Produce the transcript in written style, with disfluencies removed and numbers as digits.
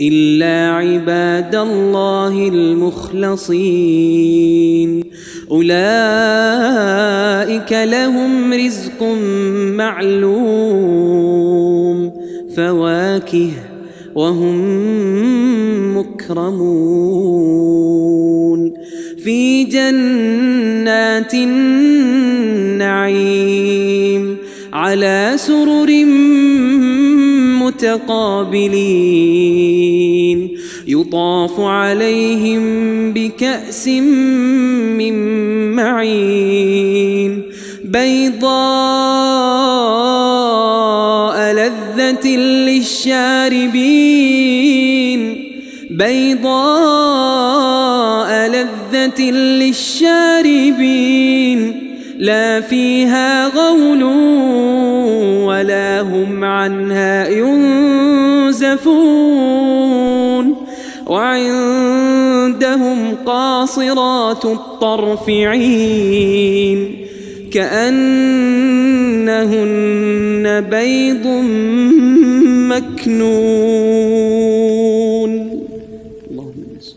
إلا عباد الله المخلصين أولئك لهم رزق معلوم فواكه وهم مكرمون في جنات النعيم على سرر متقابلين يطاف عليهم بكأس من معين بيضاء لذة للشاربين لا فيها غول ولا هم عنها ينزفون وعندهم قاصرات الطرف عين كأنهن بيض مكنون. اللهم صل